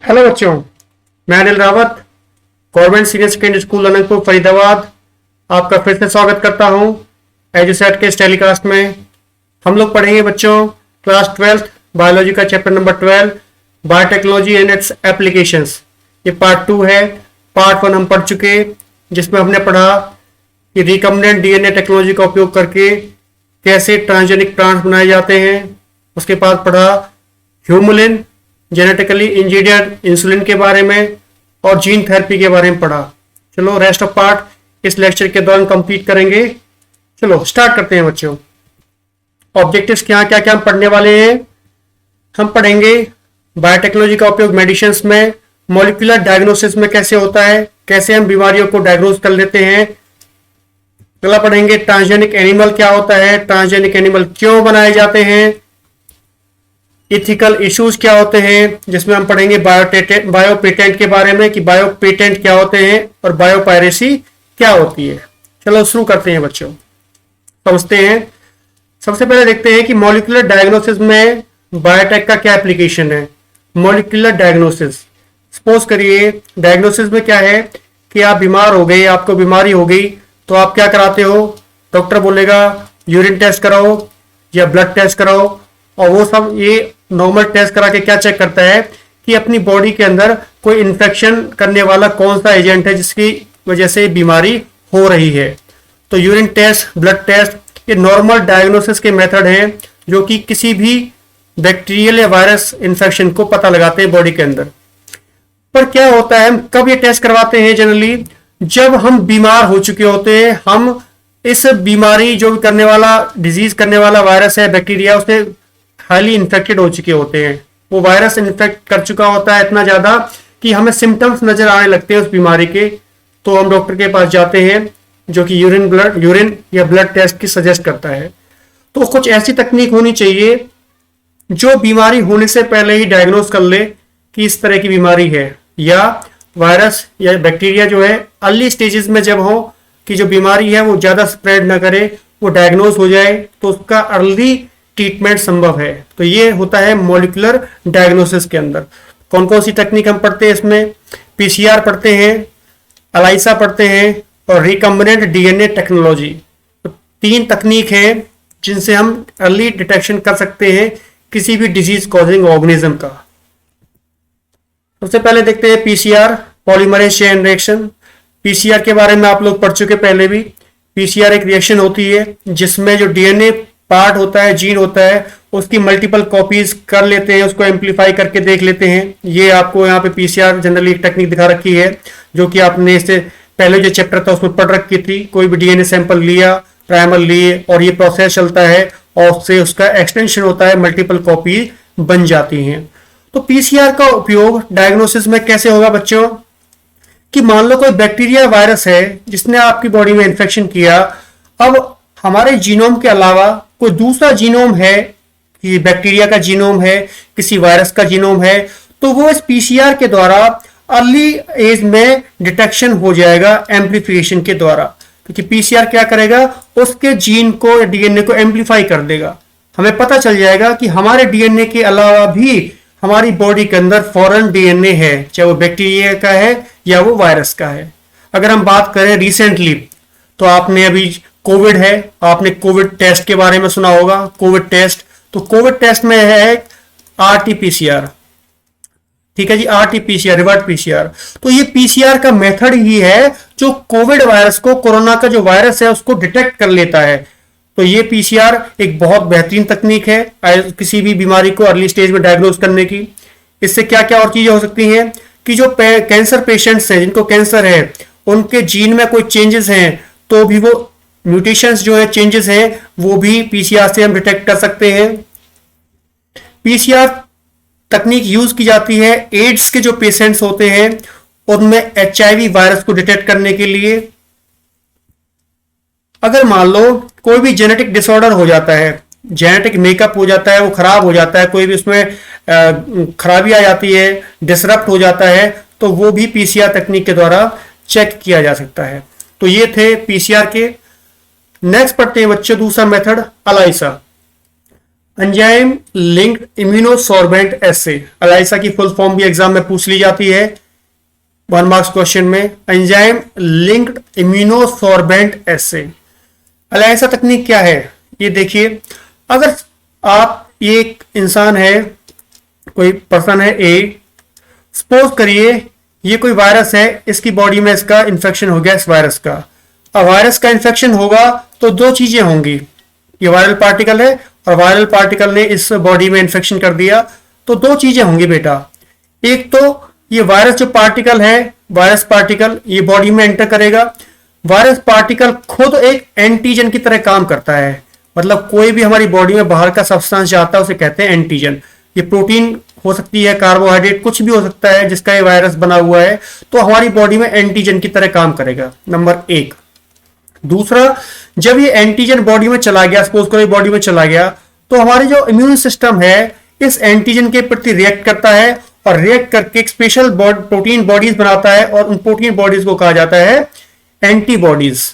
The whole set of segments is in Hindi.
हेलो बच्चों, मैं Anil Rawat, government senior secondary school Anantapur Faridabad आपका फिर से स्वागत करता हूं एजुसेट के इस टेलीकास्ट में। हम लोग पढ़ेंगे बच्चों क्लास 12th बायोलॉजी का chapter number 12 biotechnology and it's applications. ये पार्ट 2 है। पार्ट 1 हम पढ़ चुके, जिसमें हमने पढ़ा कि रिकम्बिनेंट डीएनए टेक्नोलॉजी का उपयोग करके कैसे ट्रांसजेनिक प्लांट्स बनाए जाते हैं। उसके बाद पढ़ा ह्यूमुलिन जेनेटिकली इंजीनियर्ड इंसुलिन के बारे में और जीन थेरेपी के बारे में पढ़ा। चलो रेस्ट ऑफ पार्ट इस लेक्चर के दौरान कंप्लीट करेंगे। चलो स्टार्ट करते हैं बच्चों। ऑब्जेक्टिव्स क्या क्या क्या हम पढ़ने वाले हैं। हम पढ़ेंगे बायोटेक्नोलॉजी का उपयोग मेडिसिन में, मॉलिक्यूलर डायग्नोसिस में कैसे होता है, कैसे हम बीमारियों को डायग्नोज कर लेते हैं। अगला पढ़ेंगे ट्रांसजेनिक एनिमल क्या होता है, ट्रांसजेनिक एनिमल क्यों बनाए जाते हैं, इथिकल इश्यूज क्या होते हैं, जिसमें हम पढ़ेंगे बायो पेटेंट के बारे में कि बायो पेटेंट क्या होते हैं और बायो पायरेसी क्या होती है। चलो शुरू करते हैं बच्चों, समझते हैं। सबसे पहले देखते हैं कि मॉलिक्यूलर डायग्नोसिस में बायोटेक का क्या एप्लीकेशन है। मॉलिक्यूलर डायग्नोसिस, सपोज करिए डायग्नोसिस में क्या है कि आप बीमार हो गए, आपको बीमारी हो गई, तो आप क्या कराते हो, डॉक्टर बोलेगा यूरिन टेस्ट कराओ या ब्लड टेस्ट कराओ, और वो सब ये नॉर्मल टेस्ट करा के क्या चेक करता है कि अपनी बॉडी के अंदर कोई इन्फेक्शन करने वाला कौन सा एजेंट है जिसकी वजह से बीमारी हो रही है। तो यूरिन टेस्ट, ब्लड टेस्ट ये नॉर्मल डायग्नोसिस के मेथड हैं जो कि किसी भी बैक्टीरियल या वायरस इन्फेक्शन को पता लगाते हैं बॉडी के अंदर। पर क्या होता है, हम कब ये टेस्ट करवाते हैं जनरली, जब हम बीमार हो चुके होते हैं, हम इस बीमारी जो करने वाला डिजीज करने वाला वायरस है, बैक्टीरिया, उससे हाईली इन्फेक्टेड हो चुके होते हैं। वो वायरस इन्फेक्ट कर चुका होता है इतना ज्यादा कि हमें सिम्टम्स नजर आने लगते हैं उस बीमारी के। तो हम डॉक्टर के पास जाते हैं जो कि यूरिन या ब्लड टेस्ट की सजेस्ट करता है। तो कुछ ऐसी तकनीक होनी चाहिए जो बीमारी होने से पहले ही डायग्नोज कर ले कि इस तरह की बीमारी है, या वायरस या बैक्टीरिया जो है अर्ली स्टेजेस में जब हो कि जो बीमारी है वो ज्यादा स्प्रेड ना करे, वो डायग्नोज हो जाए, तो उसका अर्ली ट्रीटमेंट संभव है। तो ये होता है मॉलिक्यूलर डायग्नोसिस के अंदर। कौन कौन सी तकनीक हम पढ़ते हैं इसमें, पीसीआर पढ़ते हैं, अलाइसा पढ़ते हैं और रिकम्बिनेंट डीएनए टेक्नोलॉजी। तो 3 तकनीक हैं जिनसे हम अर्ली डिटेक्शन कर सकते हैं किसी भी डिजीज कॉजिंग ऑर्गेनिज्म का। सबसे पहले देखते हैं PCR, polymerase chain reaction. PCR के बारे में आप लोग पढ़ चुके पहले भी। पीसीआर एक रिएक्शन होती है जिसमें जो डीएनए पार्ट होता है, जीन होता है, उसकी मल्टीपल कॉपीज कर लेते हैं, उसको एम्पलीफाई करके देख लेते हैं। ये आपको यहाँ पे पीसीआर जनरली एक टेक्निक दिखा रखी है जो कि आपने इससे पहले जो चैप्टर था उसमें पढ़ रखी थी। कोई भी डीएनए सैंपल लिया, प्राइमर लिए, और ये प्रोसेस चलता है और उससे उसका एक्सटेंशन होता है, मल्टीपल कॉपी बन जाती हैं। तो पीसीआर का उपयोग डायग्नोसिस में कैसे होगा बच्चों, कि मान लो कोई बैक्टीरिया वायरस है जिसने आपकी बॉडी में इंफेक्शन किया। अब हमारे जीनोम के अलावा कोई दूसरा जीनोम है, कि बैक्टीरिया का जीनोम है, किसी वायरस का जीनोम है, तो वो इस पीसीआर के द्वारा अर्ली एज में डिटेक्शन हो जाएगा एम्पलीफिकेशन के द्वारा। क्योंकि पीसीआर क्या करेगा, उसके जीन को, डीएनए को एम्पलीफाई कर देगा। हमें पता चल जाएगा कि हमारे डीएनए के अलावा भी हमारी बॉडी के अंदर फॉरेन डीएनए है, चाहे वो बैक्टीरिया का है या वो वायरस का है। अगर हम बात करें रिसेंटली, तो आपने अभी कोविड है, आपने कोविड टेस्ट के बारे में सुना होगा। कोविड टेस्ट, तो कोविड टेस्ट में है आरटीपीसीआर, ठीक है जी, आरटीपीसीआर, रिवर्ट पीसीआर। तो ये पीसीआर का मेथड ही है जो कोविड वायरस को, कोरोना का जो वायरस है उसको डिटेक्ट कर लेता है। तो ये पीसीआर एक बहुत बेहतरीन तकनीक है किसी भी बीमारी को अर्ली स्टेज में डायग्नोज करने की। इससे क्या क्या और चीजें हो सकती हैं कि जो कैंसर पेशेंट्स हैं, जिनको कैंसर है, उनके जीन में कोई चेंजेस हैं, तो भी वो म्यूटेशंस जो है, चेंजेस हैं, वो भी पीसीआर से हम डिटेक्ट कर सकते हैं। पीसीआर तकनीक यूज की जाती है एड्स के जो पेशेंट्स होते हैं उनमें एचआईवी वायरस को डिटेक्ट करने के लिए। अगर मान लो कोई भी जेनेटिक डिसऑर्डर हो जाता है, जेनेटिक मेकअप हो जाता है, वो खराब हो जाता है, कोई भी उसमें खराबी आ जाती है, डिसरप्ट हो जाता है, तो वो भी पीसीआर तकनीक के द्वारा चेक किया जा सकता है। तो ये थे पीसीआर के। नेक्स्ट पढ़ते हैं बच्चों दूसरा method, ELISA. Enzyme linked immunosorbent assay, ELISA की फुल फॉर्म भी एग्जाम में पूछ ली जाती है 1 मार्क्स क्वेश्चन में। Enzyme linked immunosorbent assay, ELISA तकनीक क्या है ये देखिए। अगर आप, ये एक इंसान है, कोई पर्सन है ए, सपोज करिए ये कोई वायरस है, इसकी बॉडी में इसका इन्फेक्शन हो गया इस वायरस का। अब वायरस का इन्फेक्शन होगा तो दो चीजें होंगी, ये वायरल पार्टिकल है और वायरल पार्टिकल ने इस बॉडी में इन्फेक्शन कर दिया, तो दो चीजें होंगी बेटा। एक तो ये वायरस जो पार्टिकल है, वायरस पार्टिकल ये बॉडी में एंटर करेगा। वायरस पार्टिकल खुद एक एंटीजन की तरह काम करता है, मतलब कोई भी हमारी बॉडी में बाहर का सब्सटेंस जाता है उसे कहते हैं एंटीजन। ये प्रोटीन हो सकती है, कार्बोहाइड्रेट, कुछ भी हो सकता है जिसका ये वायरस बना हुआ है, तो हमारी बॉडी में एंटीजन की तरह काम करेगा, नंबर एक। दूसरा, जब ये एंटीजन बॉडी में चला गया, सपोज करो बॉडी में चला गया, तो हमारे जो इम्यून सिस्टम है इस एंटीजन के प्रति रिएक्ट करता है और रिएक्ट करके एक स्पेशल प्रोटीन बॉडीज बनाता है और उन प्रोटीन बॉडीज को कहा जाता है एंटीबॉडीज।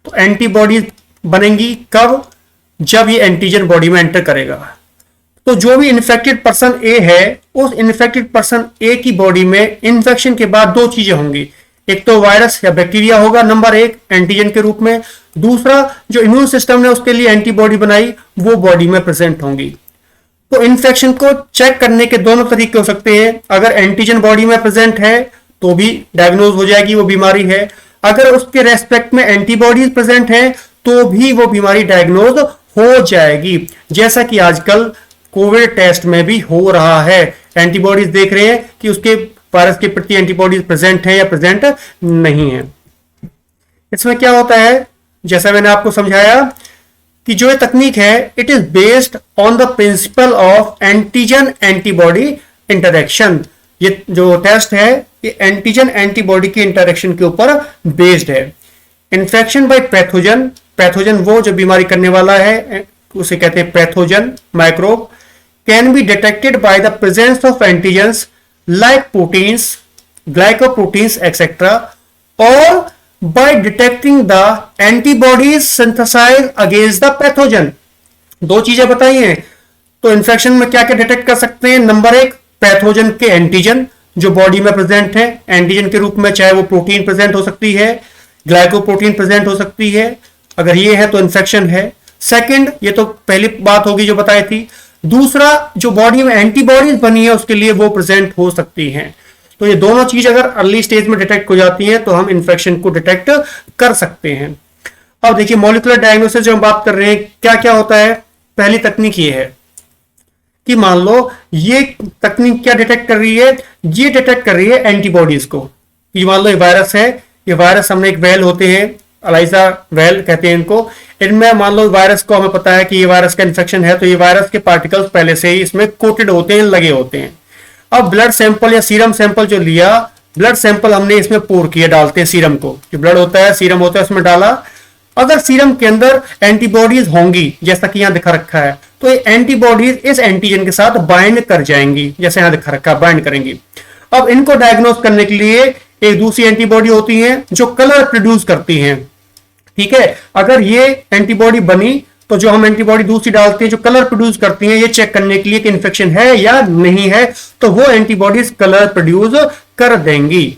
तो एंटीबॉडीज बनेंगी कब? जब ये एंटीजन बॉडी में एंटर करेगा। तो जो भी इन्फेक्टेड पर्सन ए है, उस इन्फेक्टेड पर्सन ए की बॉडी में इन्फेक्शन के बाद दो चीजें होंगी, एक तो वायरस या बैक्टीरिया होगा नंबर एक एंटीजन के रूप में, दूसरा जो इम्यून सिस्टम ने उसके लिए एंटीबॉडी बनाई वो बॉडी में प्रेजेंट होंगी। तो इन्फेक्शन को चेक करने के दोनों तरीके हो सकते हैं। अगर एंटीजन बॉडी में प्रेजेंट है तो भी डायग्नोज हो जाएगी वो बीमारी है, अगर उसके रेस्पेक्ट में एंटीबॉडीज प्रेजेंट है तो भी वो बीमारी डायग्नोज हो जाएगी, जैसा कि आजकल कोविड टेस्ट में भी हो रहा है। एंटीबॉडीज देख रहे हैं कि उसके वायरस के प्रति एंटीबॉडीज प्रेजेंट है या प्रेजेंट नहीं है। इसमें क्या होता है, जैसा मैंने आपको समझाया कि जो ये तकनीक है it is based on the principle of antigen antibody interaction. ये जो टेस्ट है ये एंटीजन एंटीबॉडी की इंटरेक्शन के ऊपर बेस्ड है। इन्फेक्शन बाय पैथोजन, पैथोजन वो जो बीमारी करने वाला है उसे कहते हैं pathogen microbe, can be detected by the presence of antigens like proteins, glycoproteins etcetera, और by detecting the antibodies synthesized against the pathogen। दो चीजें बताई हैं, तो इन्फेक्शन में क्या क्या डिटेक्ट कर सकते हैं, नंबर एक पैथोजन के एंटीजन जो बॉडी में प्रेजेंट है एंटीजन के रूप में, चाहे वो प्रोटीन प्रेजेंट हो सकती है, ग्लाइकोप्रोटीन प्रेजेंट हो सकती है, अगर ये है तो इन्फेक्शन है। सेकंड, ये तो पहली बात होगी जो बताई थी। दूसरा, जो बॉडी में एंटीबॉडीज बनी है उसके लिए वो प्रेजेंट हो सकती हैं। तो ये दोनों चीज अगर अर्ली स्टेज में डिटेक्ट हो जाती हैं तो हम इन्फेक्शन को डिटेक्ट कर सकते हैं। अब देखिए मॉलिक्यूलर डायग्नोसिस जो हम बात कर रहे हैं क्या क्या होता है। पहली तकनीक ये है कि मान लो ये तकनीक क्या डिटेक्ट कर रही है, ये डिटेक्ट कर रही है एंटीबॉडीज को। ये मान लो ये वायरस है, ये वायरस हमने एक वेल होते हैं, अलाइजा वेल कहते हैं इनको, इनमें मान लो वायरस को हमें पता है कि ये वायरस का इन्फेक्शन है, तो ये वायरस के पार्टिकल्स पहले से ही इसमें कोटेड होते हैं, लगे होते हैं। अब ब्लड सैंपल या सीरम सैंपल जो लिया, ब्लड सैंपल हमने इसमें पोर किया, डालते हैं सीरम को, जो ब्लड होता है सीरम होता है उसमें डाला। अगर सीरम के अंदर एंटीबॉडीज होंगी जैसा कि यहां दिखा रखा है, तो ये एंटीबॉडीज इस एंटीजन के साथ बाइंड कर जाएंगी, जैसे यहां दिखा रखा है बाइंड करेंगी। अब इनको डायग्नोस करने के लिए एक दूसरी एंटीबॉडी होती है जो कलर प्रोड्यूस करती है। ठीक है, अगर ये एंटीबॉडी बनी तो जो हम एंटीबॉडी दूसरी डालते हैं जो कलर प्रोड्यूस करती हैं, ये चेक करने के लिए कि इन्फेक्शन है या नहीं है, तो वो एंटीबॉडीज कलर प्रोड्यूस कर देंगी।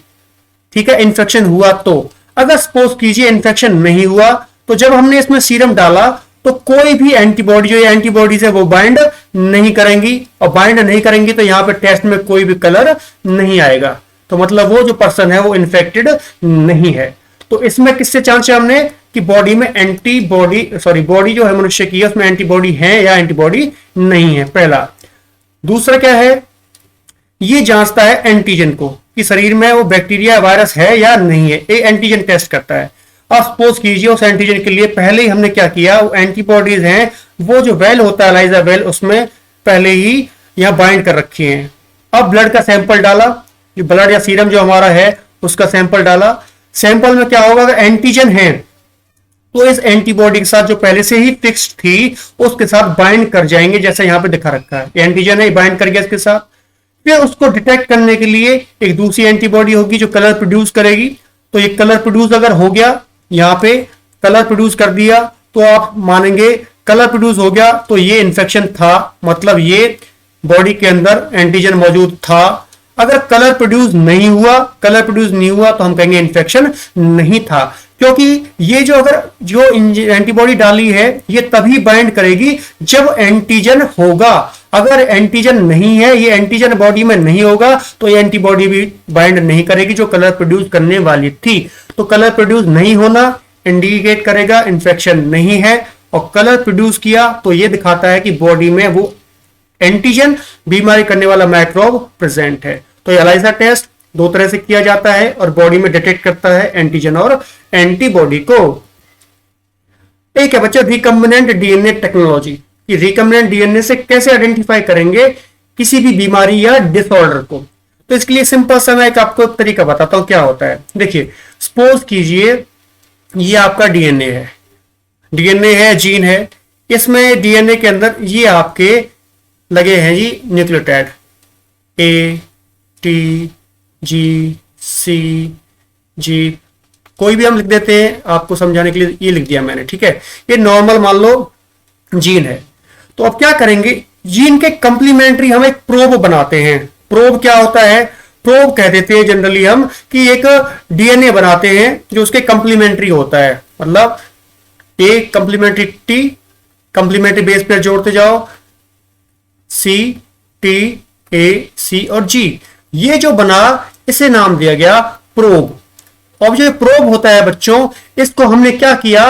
ठीक है, इन्फेक्शन हुआ तो। अगर सपोज कीजिए इन्फेक्शन नहीं हुआ, तो जब हमने इसमें सीरम डाला तो कोई भी एंटीबॉडी, जो ये एंटीबॉडीज है वो बाइंड नहीं करेंगी, और बाइंड नहीं करेंगी तो यहां पे टेस्ट में कोई भी कलर नहीं आएगा, तो मतलब वो जो पर्सन है वो इन्फेक्टेड नहीं है। तो इसमें किससे चांस है हमने कि बॉडी में एंटीबॉडी, सॉरी बॉडी जो है मनुष्य की उसमें एंटीबॉडी है या एंटीबॉडी नहीं है, पहला। दूसरा क्या है, ये जांचता है एंटीजन को कि शरीर में वो बैक्टीरिया वायरस है या नहीं है, एक एंटीजन टेस्ट करता है। अब सपोज कीजिए उस एंटीजन के लिए पहले ही हमने क्या किया, वो एंटीबॉडीज हैं वो जो वेल होता है एलाइजा वेल, उसमें पहले ही यहां बाइंड कर रखी हैं। अब ब्लड का सैंपल डाला, जो ब्लड या सीरम जो हमारा है उसका सैंपल डाला। सैंपल में क्या होगा, अगर एंटीजन है तो इस एंटीबॉडी के साथ जो पहले से ही फिक्स्ड थी उसके साथ बाइंड कर जाएंगे, जैसे यहां पे दिखा रखा है एंटीजन है, बाइंड कर गया इसके साथ। फिर उसको डिटेक्ट करने के लिए एक दूसरी एंटीबॉडी होगी जो कलर प्रोड्यूस करेगी। तो ये कलर प्रोड्यूस अगर हो गया, यहां पे कलर प्रोड्यूस कर दिया, तो आप मानेंगे कलर प्रोड्यूस हो गया तो ये इन्फेक्शन था, मतलब ये बॉडी के अंदर एंटीजन मौजूद था। अगर कलर प्रोड्यूस नहीं हुआ तो हम कहेंगे इन्फेक्शन नहीं था, क्योंकि ये जो एंटीबॉडी डाली है ये तभी बाइंड करेगी जब एंटीजन होगा। अगर एंटीजन नहीं है, ये एंटीजन बॉडी में नहीं होगा, तो ये एंटीबॉडी भी बाइंड नहीं करेगी जो कलर प्रोड्यूस करने वाली थी। तो कलर प्रोड्यूस नहीं होना इंडिकेट करेगा इन्फेक्शन नहीं है, और कलर प्रोड्यूस किया तो ये दिखाता है कि बॉडी में वो एंटीजन बीमारी करने वाला माइक्रोब प्रेजेंट है। तो एलाइजा टेस्ट दो तरह से किया जाता है और बॉडी में डिटेक्ट करता है एंटीजन और एंटीबॉडी को। एक है बच्चा रिकम्बिनेंट डीएनए टेक्नोलॉजी, कि रिकम्बिनेंट डीएनए से कैसे आइडेंटिफाई करेंगे किसी भी बीमारी या डिसऑर्डर को। तो इसके लिए सिंपल सा मैं एक आपको तरीका बताता हूं क्या होता है। देखिए, सपोज कीजिए ये आपका डीएनए है, जीन है। इसमें डीएनए के अंदर ये आपके लगे हैं जी न्यूक्लियोटाइड ए, टी, जी, सी, जी, कोई भी हम लिख देते हैं आपको समझाने के लिए, ये लिख दिया मैंने, ठीक है। ये नॉर्मल मान लो जीन है। तो अब क्या करेंगे, जीन के कंप्लीमेंट्री हम एक प्रोब बनाते हैं। प्रोब क्या होता है, प्रोब कह देते हैं जनरली हम कि एक डीएनए बनाते हैं जो उसके कंप्लीमेंट्री होता है, मतलब ए कंप्लीमेंट्री टी, कंप्लीमेंट्री बेस पर जोड़ते जाओ सी, टी, ए, सी और जी। ये जो बना इसे नाम दिया गया प्रोब। अब जो प्रोब होता है बच्चों, इसको हमने क्या किया,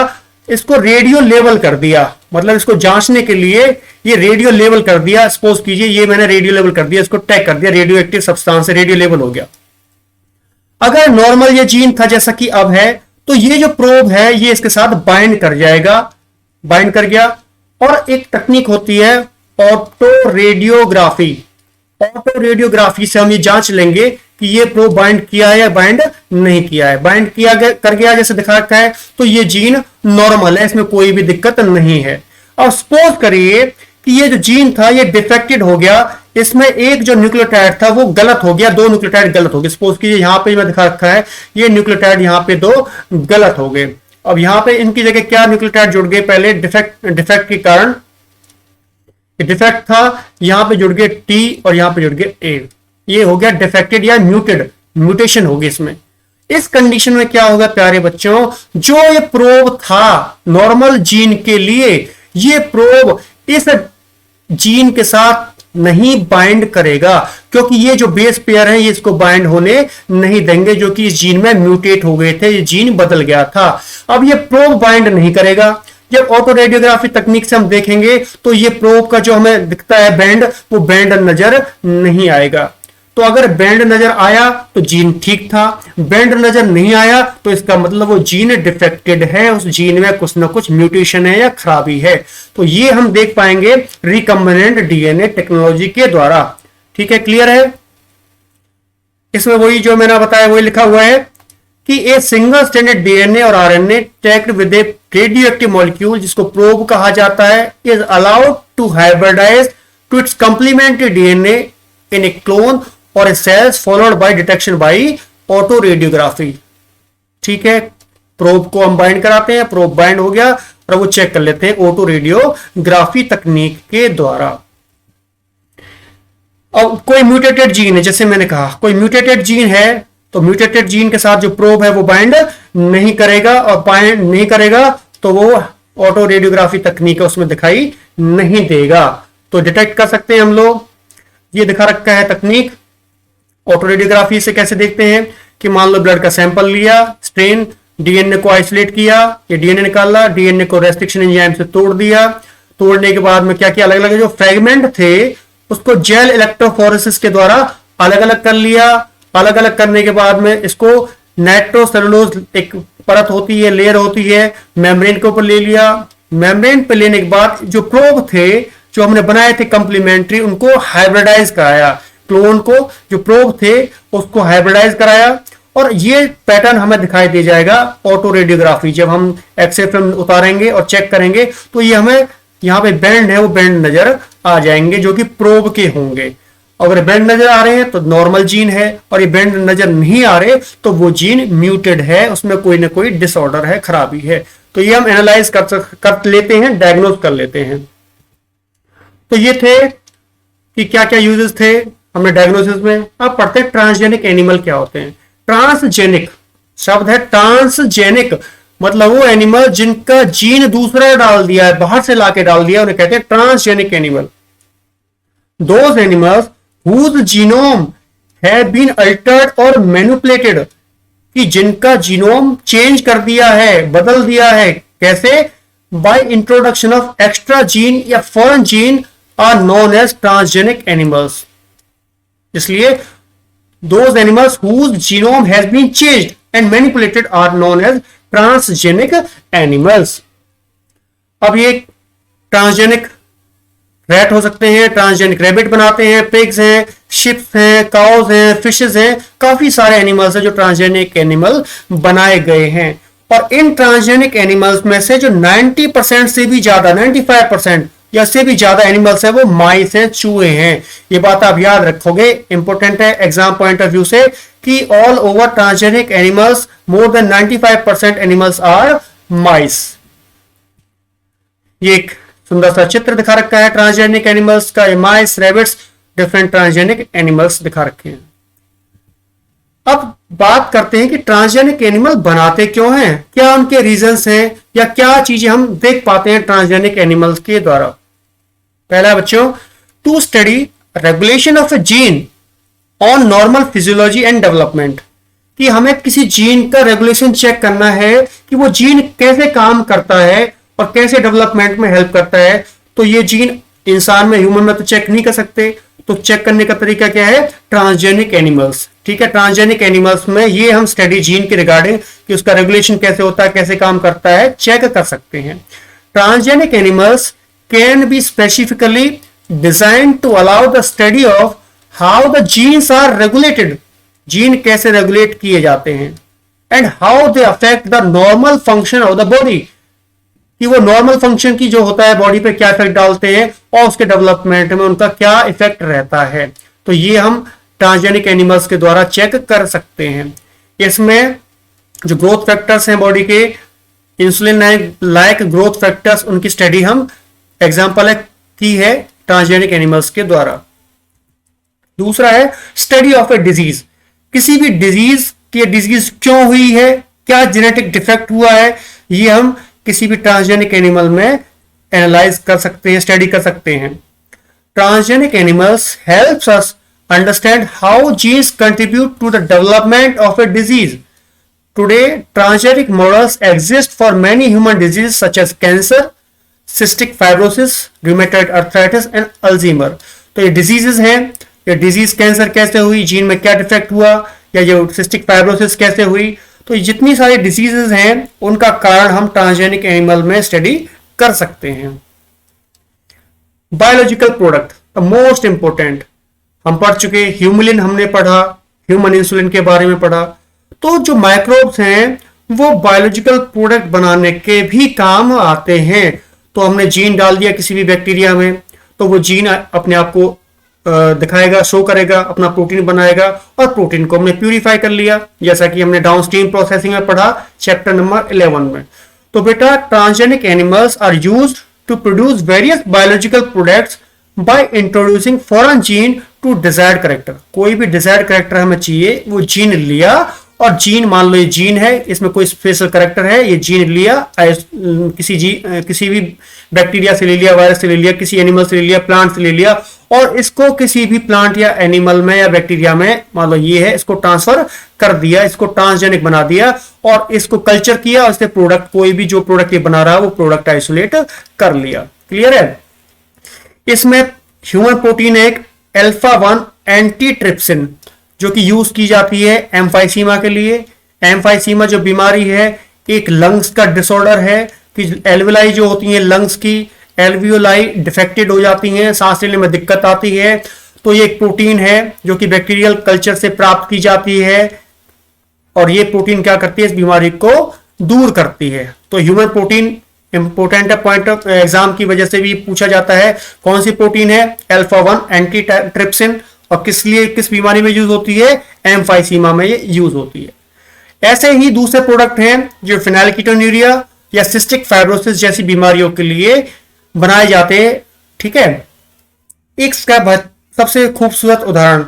इसको रेडियो लेवल कर दिया, मतलब इसको जांचने के लिए ये रेडियो लेवल कर दिया। सपोज कीजिए ये मैंने रेडियो लेवल कर दिया, इसको टैग कर दिया रेडियो एक्टिव सब्सटेंस से, रेडियो लेवल हो गया। अगर नॉर्मल ये जीन था जैसा कि अब है, तो ये जो प्रोब है ये इसके साथ बाइंड कर जाएगा, बाइंड कर गया। और एक टेक्निक होती है ऑटो रेडियोग्राफी। ऑटो रेडियोग्राफी से हम ये जांच लेंगे कि ये प्रोब बाइंड किया है या बाइंड नहीं किया है। बाइंड किया गया, कर गया जैसे दिखा रखा है, तो ये जीन नॉर्मल है, इसमें कोई भी दिक्कत नहीं है। अब सपोज करिए कि ये जो जीन था ये डिफेक्टेड हो गया, इसमें एक जो न्यूक्लियोटाइड था वो गलत हो गया, दो न्यूक्लियोटाइड गलत हो गए। सपोज कीजिए यहां पे मैं दिखा रखा है ये न्यूक्लियोटाइड यहाँ पे दो गलत हो गए। अब यहाँ पे इनकी जगह क्या न्यूक्लियोटाइड जुड़ गए, पहले डिफेक्ट के कारण डिफेक्ट था, यहां पे जुड़ गए टी और यहां पे जुड़ गए ए। ये हो गया डिफेक्टेड या म्यूटेशन होगी इसमें। इस कंडीशन में क्या होगा प्यारे बच्चों, जो ये प्रोब था नॉर्मल जीन के लिए, ये प्रोब इस जीन के साथ नहीं बाइंड करेगा, क्योंकि ये जो बेस पेयर है ये इसको बाइंड होने नहीं देंगे, जो कि इस जीन में म्यूटेट हो गए थे, ये जीन बदल गया था। अब ये प्रोब बाइंड नहीं करेगा। जब ऑटो रेडियोग्राफी तकनीक से हम देखेंगे तो ये प्रोब का जो हमें दिखता है बैंड, वो बैंड नजर नहीं आएगा। तो अगर बैंड नजर आया तो जीन ठीक था, बैंड नजर नहीं आया तो इसका मतलब वो जीन डिफेक्टेड है, उस जीन में कुछ ना कुछ म्यूटेशन है या खराबी है। तो ये हम देख पाएंगे रिकम्बिनेंट डीएनए टेक्नोलॉजी के द्वारा। ठीक है, क्लियर है। इसमें वही जो मैंने बताया वही लिखा हुआ है कि ए सिंगल स्ट्रैंडेड डीएनए और RNA tagged with a radioactive molecule, जिसको प्रोब कहा जाता है, is allowed to hybridise to its complementary DNA in a clone और a cells followed by detection by autoradiography. ठीक है, प्रोब को हम बाइंड कराते हैं, प्रोब बाइंड हो गया और वो चेक कर लेते हैं ऑटो रेडियोग्राफी तकनीक के द्वारा। अब कोई म्यूटेटेड जीन है, जैसे मैंने कहा कोई म्यूटेटेड जीन है, तो म्यूटेटेड जीन के साथ जो प्रोब है वो बाइंड नहीं करेगा, और बाइंड नहीं करेगा तो वो ऑटो रेडियोग्राफी तकनीक उसमें दिखाई नहीं देगा। तो डिटेक्ट कर सकते हैं हम लोग, ये दिखा रखा है तकनीक। ऑटो रेडियोग्राफी से कैसे देखते हैं कि मान लो ब्लड का सैंपल लिया, स्ट्रेन, डीएनए को आइसोलेट किया, ये डीएनए निकाला, डीएनए को रेस्ट्रिक्शन एंजाइम से तोड़ दिया, तोड़ने के बाद में क्या किया, अलग अलग जो फ्रेगमेंट थे उसको जेल इलेक्ट्रोफोरेसिस के द्वारा अलग अलग कर लिया। अलग अलग करने के बाद में इसको नाइट्रोसेलुलोज एक परत होती है, लेयर होती है, मेम्ब्रेन के ऊपर ले लिया। मेम्ब्रेन पे लेने के बाद जो प्रोब थे जो हमने बनाए थे कंप्लीमेंट्री, उनको हाइब्रिडाइज कराया। क्लोन को जो प्रोब थे उसको हाइब्रिडाइज कराया, और ये पैटर्न हमें दिखाई दे जाएगा ऑटो रेडियोग्राफी। जब हम एक्सरे फिल्म उतारेंगे और चेक करेंगे तो ये हमें यहाँ पे बैंड है वो बैंड नजर आ जाएंगे जो कि प्रोब के होंगे। अगर बैंड नजर आ रहे हैं तो नॉर्मल जीन है, और ये बैंड नजर नहीं आ रहे तो वो जीन म्यूटेड है, उसमें कोई ना कोई डिसऑर्डर है, खराबी है। तो ये हम एनालाइज कर लेते हैं, डायग्नोज कर लेते हैं। तो ये थे कि क्या क्या यूजेस थे हमने डायग्नोसिस में। अब पढ़ते हैं ट्रांसजेनिक एनिमल क्या होते हैं। ट्रांसजेनिक शब्द है, ट्रांसजेनिक मतलब वो एनिमल जिनका जीन दूसरा डाल दिया है, बाहर से लाके डाल दिया, उन्हें कहते हैं transgenic animal. Those animals whose genome have been altered or manipulated, कि जिनका जीनोम चेंज कर दिया है, बदल दिया है, कैसे? By introduction of extra gene या foreign gene are known as transgenic animals. इसलिए those animals whose genome has been changed and manipulated are known as transgenic animals। अब ये ट्रांसजेनिक रैट हो सकते हैं, ट्रांसजेनिक रैबिट बनाते हैं, पिग्स हैं, शिप्स हैं, काउज हैं, फिशेस हैं, काफी सारे एनिमल्स हैं जो ट्रांसजेनिक एनिमल बनाए गए हैं। और इन ट्रांसजेनिक एनिमल्स में से जो 90% से भी ज्यादा, 95% या से भी ज्यादा एनिमल्स है वो माइस हैं, चूहे हैं। ये बात आप याद रखोगे, इंपॉर्टेंट है एग्जाम पॉइंट ऑफ व्यू से, कि all over transgenic animals more than 95% animals are mice. ये एक सुंदर सा चित्र दिखा रखा है ट्रांसजेनिक एनिमल्स का, माइस, रैबिट्स, डिफरेंट ट्रांसजेनिक एनिमल्स दिखा रखे हैं। अब बात करते हैं कि ट्रांसजेनिक एनिमल बनाते क्यों हैं, क्या उनके रीजंस हैं, या क्या चीजें हम देख पाते हैं ट्रांसजेनिक एनिमल्स के द्वारा। पहला बच्चों, to study regulation of a gene on normal physiology and development, कि हमें किसी जीन का रेगुलेशन चेक करना है कि वो जीन कैसे काम करता है और कैसे डेवलपमेंट में हेल्प करता है। तो ये जीन इंसान में, ह्यूमन में तो चेक नहीं कर सकते, तो चेक करने का तरीका क्या है? Transgenic animals. ठीक है, ट्रांसजेनिक एनिमल्स में ये हम स्टडी जीन के रिगार्डिंग कि उसका रेगुलेशन कैसे होता है, कैसे काम करता है, चेक कर सकते हैं। Transgenic animals can be specifically design to allow the study of how the genes are regulated, gene कैसे रेगुलेट किए जाते हैं, and how they affect the normal function of the body, कि वो नॉर्मल फंक्शन की जो होता है बॉडी पे क्या इफेक्ट डालते हैं और उसके डेवलपमेंट में उनका क्या इफेक्ट रहता है। तो ये हम ट्रांसजेनिक एनिमल्स के द्वारा चेक कर सकते हैं। इसमें जो ग्रोथ फैक्टर्स हैं बॉडी के, इंसुलिन लाइक ग्रोथ फैक्टर्स, उनकी स्टडी हम एग्जांपल की है ट्रांसजेनिक एनिमल्स के द्वारा। दूसरा है स्टडी ऑफ ए डिजीज, किसी भी डिजीज की डिजीज क्यों हुई है, क्या जेनेटिक डिफेक्ट हुआ है, ये हम किसी भी ट्रांसजेनिक एनिमल में एनालाइज कर सकते हैं, स्टडी कर सकते हैं। Transgenic animals helps us understand how genes contribute to the development of a disease. Today transgenic models exist for many human disease such as cancer, cystic fibrosis, rheumatoid arthritis and Alzheimer. तो ये डिजीजेस हैं, ये डिजीज कैंसर कैसे हुई, जीन में क्या डिफेक्ट हुआ, या जो सिस्टिक फाइब्रोसिस कैसे हुई। तो जितनी सारी डिजीजेस हैं उनका कारण हम ट्रांसजेनिक एनिमल में स्टडी कर सकते हैं। Biological product the most important, हम पढ़ चुके, ह्यूमुलिन हमने पढ़ा, ह्यूमन इंसुलिन के बारे में पढ़ा। तो जो माइक्रोब्स हैं वो बायोलॉजिकल प्रोडक्ट बनाने के भी काम आते हैं। तो हमने जीन डाल दिया किसी भी बैक्टीरिया में, तो वो जीन अपने आप को दिखाएगा, शो करेगा, अपना प्रोटीन बनाएगा, और प्रोटीन को हमने प्यूरिफाई कर लिया, जैसा कि हमने डाउनस्ट्रीम प्रोसेसिंग में पढ़ा चैप्टर नंबर 11 में। तो बेटा transgenic animals are used to produce various biological products by introducing foreign gene to desired character. कोई भी डिजायर्ड कैरेक्टर हमें चाहिए, वो जीन लिया, और जीन मान लो ये जीन है, इसमें कोई स्पेशल कैरेक्टर है, ये जीन लिया, किसी भी बैक्टीरिया से ले लिया, वायरस से ले लिया, किसी एनिमल से ले लिया, प्लांट से ले लिया, और इसको किसी भी प्लांट या एनिमल में या बैक्टीरिया में मान लो ये है, इसको ट्रांसफर कर दिया, इसको ट्रांसजेनिक बना दिया, और इसको कल्चर किया, और इससे प्रोडक्ट, कोई भी जो प्रोडक्ट ये बना रहा है वो प्रोडक्ट आइसोलेट कर लिया। क्लियर है? इसमें ह्यूमन प्रोटीन एक अल्फा 1 एंटीट्रिप्सिन जो कि यूज की जाती है एम्फाइसीमा के लिए। एम्फाइसीमा जो बीमारी है, एक लंग्स का डिसऑर्डर है कि एल्विलाई जो होती है लंग्स की, एल्वियोलाई डिफेक्टेड हो जाती हैं, सांस लेने में दिक्कत आती है। तो ये एक प्रोटीन है जो कि बैक्टीरियल कल्चर से प्राप्त की जाती है, और ये प्रोटीन क्या करती है, इस बीमारी को दूर करती है। तो ह्यूमन प्रोटीन इंपोर्टेंट है, पॉइंट ऑफ एग्जाम की वजह से भी पूछा जाता है। कौन सी प्रोटीन है? अल्फा 1 एंटीट्रिप्सिन, और किस लिए, किस बीमारी में यूज होती है, एम्फाइसीमा में ये यूज होती है। ऐसे ही दूसरे प्रोडक्ट हैं जो फेनिलकीटोन्यूरिया या सिस्टिक फाइब्रोसिस जैसी बीमारियों के लिए बनाए जाते हैं। ठीक है, एक सबसे खूबसूरत उदाहरण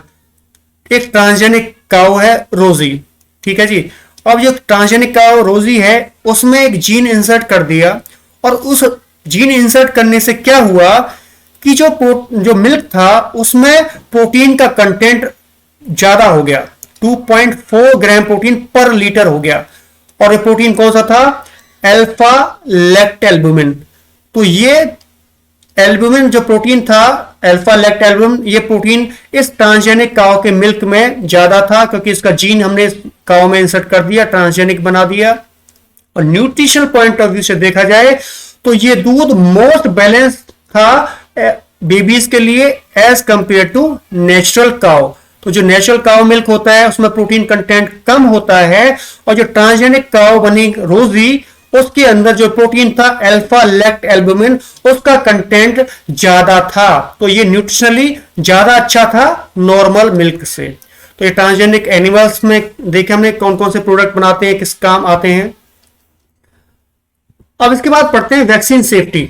एक ट्रांसजेनिक काउ है, रोजी। ठीक है जी। अब जो ट्रांसजेनिक काउ रोजी है उसमें एक जीन इंसर्ट कर दिया, और उस जीन इंसर्ट करने से क्या हुआ कि जो मिल्क था उसमें प्रोटीन का कंटेंट ज्यादा हो गया, 2.4 ग्राम प्रोटीन पर लीटर हो गया। और ये प्रोटीन कौन सा था, अल्फा लैक्टोएल्बुमिन। तो ये एल्बुमिन जो प्रोटीन था, अल्फा लैक्टोएल्बुमिन, ये प्रोटीन इस ट्रांसजेनिक काउ के मिल्क में ज्यादा था, क्योंकि इसका जीन हमने इस काउ में इंसर्ट कर दिया, ट्रांसजेनिक बना दिया। और न्यूट्रिशनल पॉइंट ऑफ व्यू से देखा जाए तो ये दूध मोस्ट बैलेंस था बेबीज के लिए as compare to natural cow. तो जो नेचुरल काउ मिल्क होता है उसमें प्रोटीन कंटेंट कम होता है, और जो ट्रांसजेनिक काउ बनी रोजी उसके अंदर जो प्रोटीन था अल्फा लैक्टोएल्बुमिन, उसका कंटेंट ज्यादा था। तो ये न्यूट्रिशनली ज्यादा अच्छा था नॉर्मल मिल्क से। तो ये ट्रांसजेनिक एनिमल्स में देखे हमने कौन कौन से प्रोडक्ट बनाते हैं, किस काम आते हैं। अब इसके बाद पढ़ते हैं वैक्सीन सेफ्टी।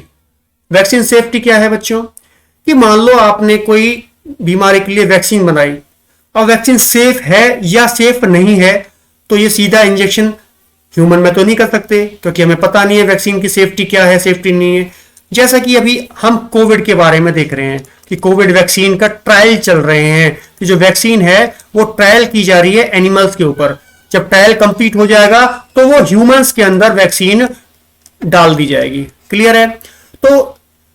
वैक्सीन सेफ्टी क्या है बच्चों, कि मान लो आपने कोई बीमारी के लिए वैक्सीन बनाई, और वैक्सीन सेफ है या सेफ नहीं है, तो ये सीधा इंजेक्शन ह्यूमन में तो नहीं कर सकते, क्योंकि हमें पता नहीं है वैक्सीन की सेफ्टी क्या है, सेफ्टी नहीं है। जैसा कि अभी हम कोविड के बारे में देख रहे हैं कि कोविड वैक्सीन का ट्रायल चल रहे हैं, कि जो वैक्सीन है वो ट्रायल की जा रही है एनिमल्स के ऊपर। जब ट्रायल कंप्लीट हो जाएगा तो वो ह्यूमंस के अंदर वैक्सीन डाल दी जाएगी। क्लियर है। तो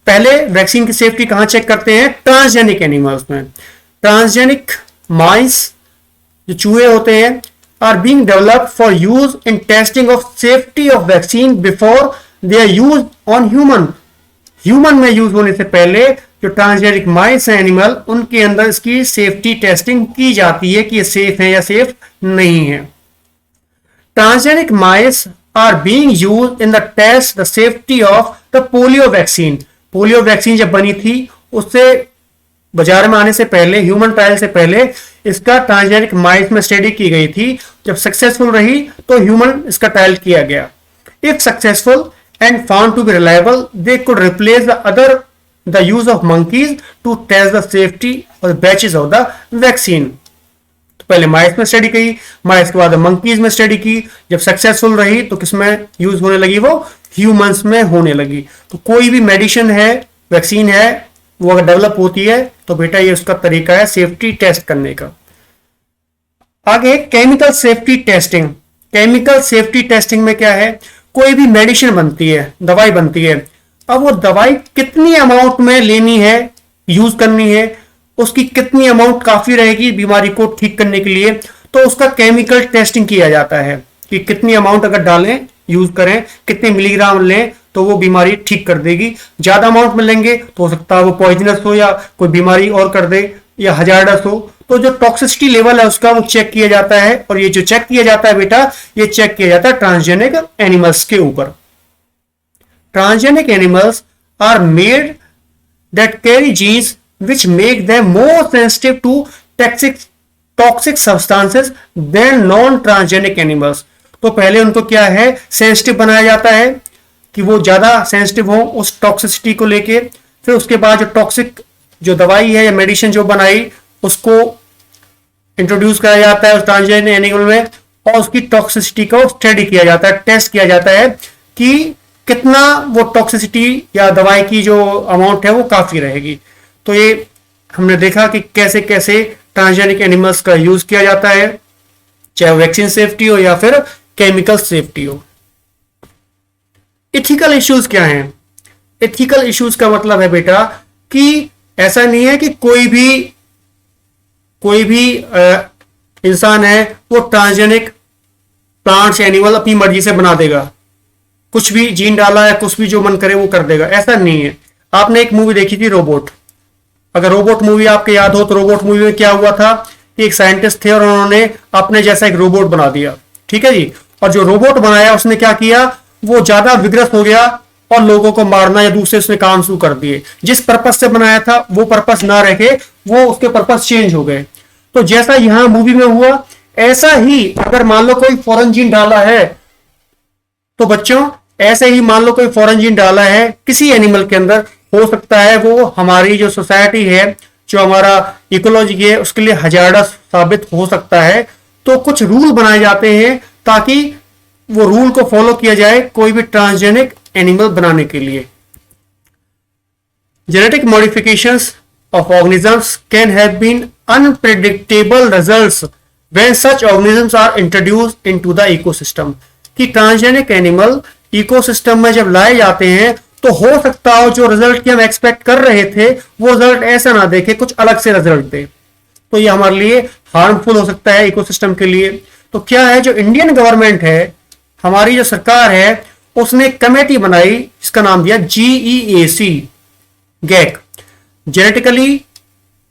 पहले वैक्सीन की सेफ्टी कहां चेक करते हैं, ट्रांसजेनिक एनिमल्स में। ट्रांसजेनिक माइस जो चूहे होते हैं are being developed for use in testing of safety of vaccine before they are use on human. Human में यूज होने से पहले जो ट्रांसजेनिक माइस है एनिमल, उनके अंदर इसकी सेफ्टी टेस्टिंग की जाती है कि ये सेफ है या सेफ नहीं है। Transgenic mice are being used in the test the safety of the polio vaccine. Polio vaccine जब बनी थी उससे बाजार में आने से पहले, ह्यूमन ट्रायल से पहले इसका ट्रांसजेनिक माइस में स्टडी की गई थी। जब सक्सेसफुल रही तो ह्यूमन इसका ट्रायल किया गया। If successful and found to be reliable, they could replace the use of monkeys to test the safety और बैचेस ऑफ द वैक्सीन। तो पहले माइस में स्टडी की, माइस के बाद मंकीज में स्टडी की। जब सक्सेसफुल रही तो किसमें यूज होने लगी, वो ह्यूमंस में होने लगी। तो कोई भी मेडिसिन है, वैक्सीन है, वो अगर डेवलप होती है तो बेटा ये उसका तरीका है सेफ्टी टेस्ट करने का। आगे chemical safety testing. Chemical safety testing में क्या है, कोई भी मेडिसिन बनती है, दवाई बनती है, अब वो दवाई कितनी अमाउंट में लेनी है, यूज करनी है, उसकी कितनी अमाउंट काफी रहेगी बीमारी को ठीक करने के लिए, तो उसका केमिकल टेस्टिंग किया जाता है कि कितनी अमाउंट अगर डालें, यूज करें, कितने मिलीग्राम लें तो वो बीमारी ठीक कर देगी। ज्यादा अमाउंट में लेंगे तो हो सकता है वो पॉइजनस हो या कोई बीमारी और कर दे या हजारडस हो। तो जो टॉक्सिसिटी लेवल है उसका वो चेक किया जाता है, और ये जो चेक किया जाता है बेटा, ये चेक किया जाता है ट्रांसजेनिक एनिमल्स के ऊपर। Transgenic animals are made that carry genes which make them more sensitive to toxic substances than non-transgenic animals। तो पहले उनको क्या है, सेंसिटिव बनाया जाता है कि वो ज्यादा सेंसिटिव हो उस टॉक्सिसिटी को लेके। फिर उसके बाद जो टॉक्सिक जो दवाई है या मेडिसिन जो बनाई उसको इंट्रोड्यूस कराया जाता है उस ट्रांसजेनिक एनिमल में, और उसकी टॉक्सिसिटी को स्टडी किया जाता है, टेस्ट किया जाता है कि कितना वो टॉक्सिसिटी या दवाई की जो अमाउंट है वो काफी रहेगी। तो ये हमने देखा कि कैसे कैसे ट्रांसजेनिक एनिमल्स का यूज किया जाता है, चाहे वैक्सीन सेफ्टी हो या फिर केमिकल सेफ्टी हो। एथिकल इश्यूज क्या हैं? एथिकल इश्यूज का मतलब है बेटा कि ऐसा नहीं है कि कोई भी इंसान है वो ट्रांसजेनिक प्लांट्स एनिमल अपनी मर्जी से बना देगा, कुछ भी जीन डाला है, कुछ भी जो मन करे वो कर देगा, ऐसा नहीं है। आपने एक मूवी देखी थी रोबोट, अगर रोबोट मूवी आपके याद हो तो रोबोट मूवी में क्या हुआ था कि एक साइंटिस्ट थे और उन्होंने अपने जैसा एक रोबोट बना दिया। ठीक है जी। और जो रोबोट बनाया उसने क्या किया, वो ज्यादा विग्रस हो गया और लोगों को मारना या दूसरे उसने काम शुरू कर दिए। जिस पर्पज से बनाया था वो पर्पज ना रखे, वो उसके पर्पज चेंज हो गए। तो जैसा यहां मूवी में हुआ, ऐसा ही अगर मान लो कोई फॉरेन जीन डाला है, तो बच्चों ऐसे ही मान लो कोई फॉरेन जीन डाला है किसी एनिमल के अंदर, हो सकता है वो हमारी जो सोसाइटी है, जो हमारा इकोलॉजी है, उसके लिए हजारस साबित हो सकता है। तो कुछ रूल बनाए जाते हैं ताकि वो रूल को फॉलो किया जाए कोई भी ट्रांसजेनिक एनिमल बनाने के लिए। Genetic modifications of organisms can have been unpredictable results when such organisms are introduced into the ecosystem। कि ट्रांसजेनिक एनिमल इकोसिस्टम में जब लाए जाते हैं तो हो सकता हो जो रिजल्ट की हम एक्सपेक्ट कर रहे थे वो रिजल्ट ऐसा ना देखे, कुछ अलग से रिजल्ट दे, तो ये हमारे लिए हार्मफुल हो सकता है इकोसिस्टम के लिए। तो क्या है, जो इंडियन गवर्नमेंट है, हमारी जो सरकार है, उसने कमेटी बनाई जिसका नाम दिया GEAC, GEAC,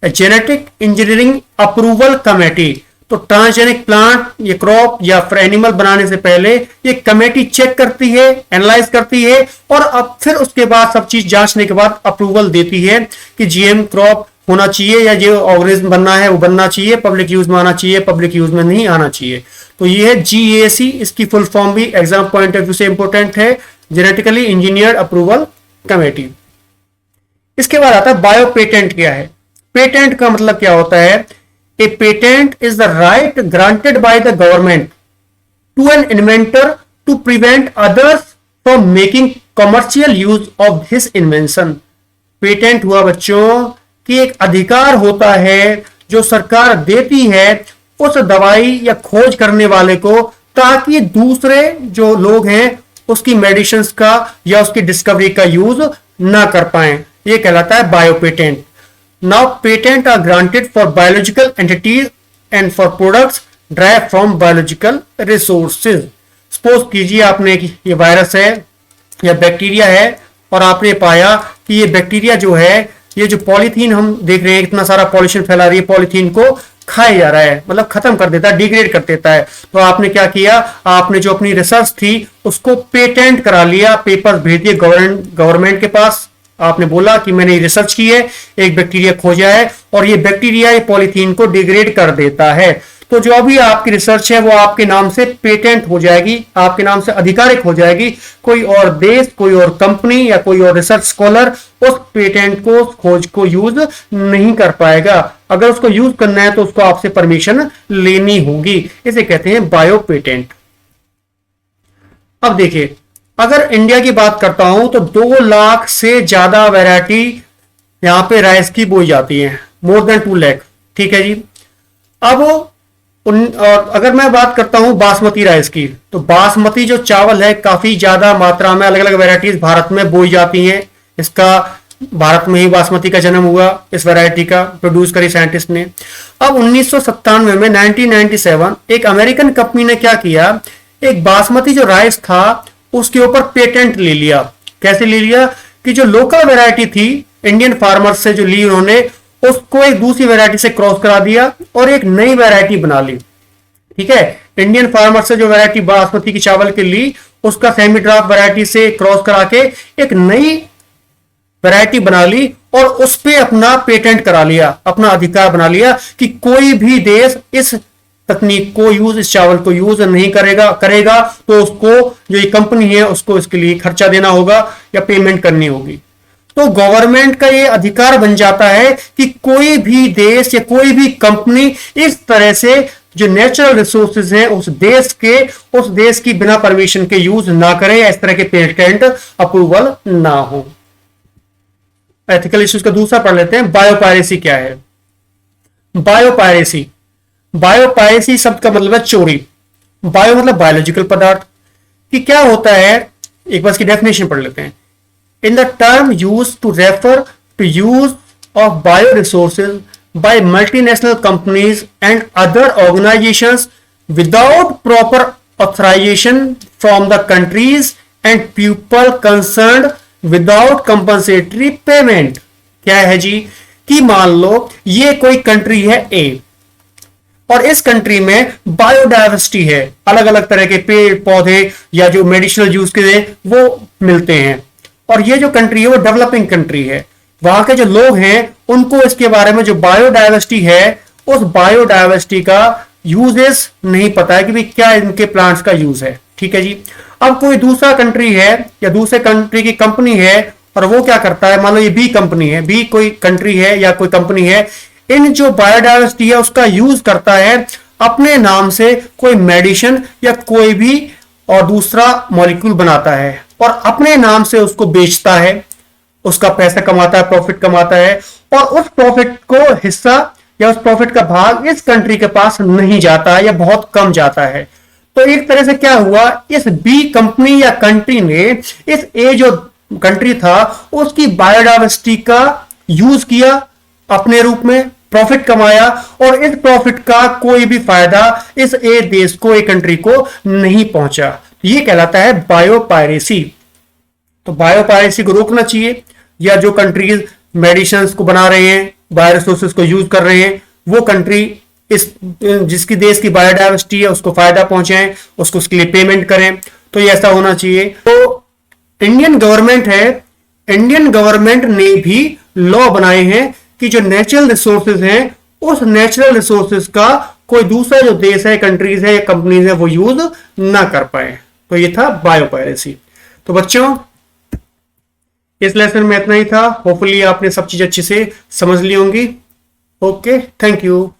genetic engineering approval committee. तो ट्रांसजेनिक प्लांट या क्रॉप या एनिमल बनाने से पहले ये कमेटी चेक करती है, एनालाइज करती है, और अब फिर उसके बाद सब चीज जांचने के बाद अप्रूवल देती है कि जीएम क्रॉप होना चाहिए या जो ऑर्गेनिज्म बनना है वो बनना चाहिए, पब्लिक यूज में आना चाहिए, पब्लिक यूज में नहीं आना चाहिए। तो ये है GEAC। इसकी फुल फॉर्म भी एग्जाम पॉइंट ऑफ व्यू से इंपॉर्टेंट है, जेनेटिकली इंजीनियर्ड अप्रूवल कमेटी। इसके बाद आता है बायो पेटेंट। क्या है पेटेंट का मतलब, क्या होता है? A patent is the right granted by the government to an inventor to prevent others from making commercial use of his invention. Patent हुआ बच्चों कि एक अधिकार होता है जो सरकार देती है उस दवाई या खोज करने वाले को, ताकि दूसरे जो लोग हैं उसकी मेडिसिन का या उसकी डिस्कवरी का यूज ना कर पाए। ये कहलाता है bio patent. Now patent are granted for biological entities and for products derived from biological resources. Suppose कीजिए आपने कि ये वायरस है या बैक्टीरिया है और आपने पाया कि ये बैक्टीरिया जो है, ये जो पॉलीथीन हम देख रहे हैं इतना सारा पॉल्यूशन फैला रही है, पॉलीथीन को खाया जा रहा है, मतलब खत्म कर देता है, डिग्रेड कर देता है। तो आपने क्या किया, आपने जो अपनी रिसर्च थी उसको पेटेंट करा लिया, पेपर भेज दिए गवर्नमेंट के पास। आपने बोला कि मैंने रिसर्च की है, एक बैक्टीरिया खोजा है और ये बैक्टीरिया ये पॉलीथीन को डिग्रेड कर देता है। तो जो अभी आपकी रिसर्च है वो आपके नाम से पेटेंट हो जाएगी, आपके नाम से आधिकारिक हो जाएगी। कोई और देश, कोई और कंपनी या कोई और रिसर्च स्कॉलर उस पेटेंट को, खोज को यूज नहीं कर पाएगा। अगर उसको यूज करना है तो उसको आपसे परमिशन लेनी होगी। इसे कहते हैं बायो पेटेंट। अब देखिए, अगर इंडिया की बात करता हूं तो 2 लाख से ज्यादा वैरायटी यहां पे राइस की बोई जाती है, मोर देन 2 लाख। ठीक है जी। अब और अगर मैं बात करता हूं बासमती राइस की, तो बासमती जो चावल है काफी ज्यादा मात्रा में अलग अलग वैरायटीज भारत में बोई जाती हैं। इसका भारत में ही बासमती का जन्म हुआ, इस वैरायटी का प्रोड्यूस करी साइंटिस्ट ने। अब 1997 में 1997 एक अमेरिकन कंपनी ने क्या किया, एक बासमती जो राइस था उसके ऊपर पेटेंट ले लिया। कैसे ले लिया कि जो लोकल वैरायटी थी इंडियन फार्मर्स से जो ली उन्होंने, उसको एक दूसरी वैरायटी से क्रॉस करा दिया और एक नई वैरायटी बना ली। ठीक है, इंडियन फार्मर से जो वैरायटी बासमती की चावल की ली, उसका सेमी ड्राफ्ट वैरायटी से क्रॉस करा के एक नई वैरायटी बना ली और उस पे अपना पेटेंट करा लिया, अपना अधिकार बना लिया कि कोई भी देश इस तकनीक को यूज, इस चावल को यूज नहीं करेगा तो उसको, जो ये कंपनी है उसको इसके लिए खर्चा देना होगा या पेमेंट करनी होगी। तो गवर्नमेंट का ये अधिकार बन जाता है कि कोई भी देश या कोई भी कंपनी इस तरह से जो नेचुरल रिसोर्सेज हैं उस देश की बिना परमिशन के यूज ना करे, या इस तरह के पेटेंट अप्रूवल ना हो। एथिकल इश्यूज का दूसरा पढ़ लेते हैं, बायोपायरेसी क्या है। बायोपायरेसी शब्द का मतलब है चोरी। बायो मतलब बायोलॉजिकल पदार्थ। कि क्या होता है, एक बार इसकी डेफिनेशन पढ़ लेते हैं। In the term used to refer to use of bioresources by multinational companies and other organizations without proper authorization from the countries and people concerned without compensatory payment। क्या है जी, कि मान लो ये कोई कंट्री है A और इस कंट्री में बायोडाइवर्सिटी है, अलग अलग तरह के पेड़ पौधे या जो मेडिसिनल यूज के वो मिलते हैं। और ये जो कंट्री है वो डेवलपिंग कंट्री है, वहां के जो लोग हैं उनको इसके बारे में जो बायोडायवर्सिटी है उस बायोडायवर्सिटी का यूजेस नहीं पता है कि भाई क्या इनके प्लांट्स का यूज है। ठीक है जी। अब कोई दूसरा कंट्री है या दूसरे कंट्री की कंपनी है और वो क्या करता है, मान लो ये बी कंपनी है, बी कोई कंट्री है या कोई कंपनी है, इन जो बायोडायवर्सिटी है उसका यूज करता है अपने नाम से कोई मेडिसिन या कोई भी और दूसरा मॉलिक्यूल बनाता है और अपने नाम से उसको बेचता है, उसका पैसा कमाता है, प्रॉफिट कमाता है, और उस प्रॉफिट को हिस्सा या उस प्रॉफिट का भाग इस कंट्री के पास नहीं जाता है या बहुत कम जाता है। तो एक तरह से क्या हुआ, इस बी कंपनी या कंट्री ने इस ए जो कंट्री था उसकी बायोडायवर्सिटी का यूज किया, अपने रूप में प्रॉफिट कमाया, और इस प्रॉफिट का कोई भी फायदा इस ए देश को, ए कंट्री को नहीं पहुंचा। ये कहलाता है बायोपायरेसी। तो बायोपायरेसी को रोकना चाहिए, या जो कंट्रीज मेडिसिन को बना रहे हैं, बायोरिसोर्सेज को यूज कर रहे हैं, वो कंट्री इस जिसकी देश की बायोडायवर्सिटी है उसको फायदा पहुंचाएं, उसको उसके लिए पेमेंट करें। तो ये ऐसा होना चाहिए। तो इंडियन गवर्नमेंट है, इंडियन गवर्नमेंट ने भी लॉ बनाए हैं कि जो नेचुरल रिसोर्सेज हैं उस नेचुरल रिसोर्सेज का कोई दूसरा जो देश है, कंट्रीज है या कंपनीज है वो यूज ना कर पाए। तो ये था बायोपायरेसी। तो बच्चों इस लेसन में इतना ही था। होपफुली आपने सब चीज अच्छे से समझ ली होंगी। Okay, thank you.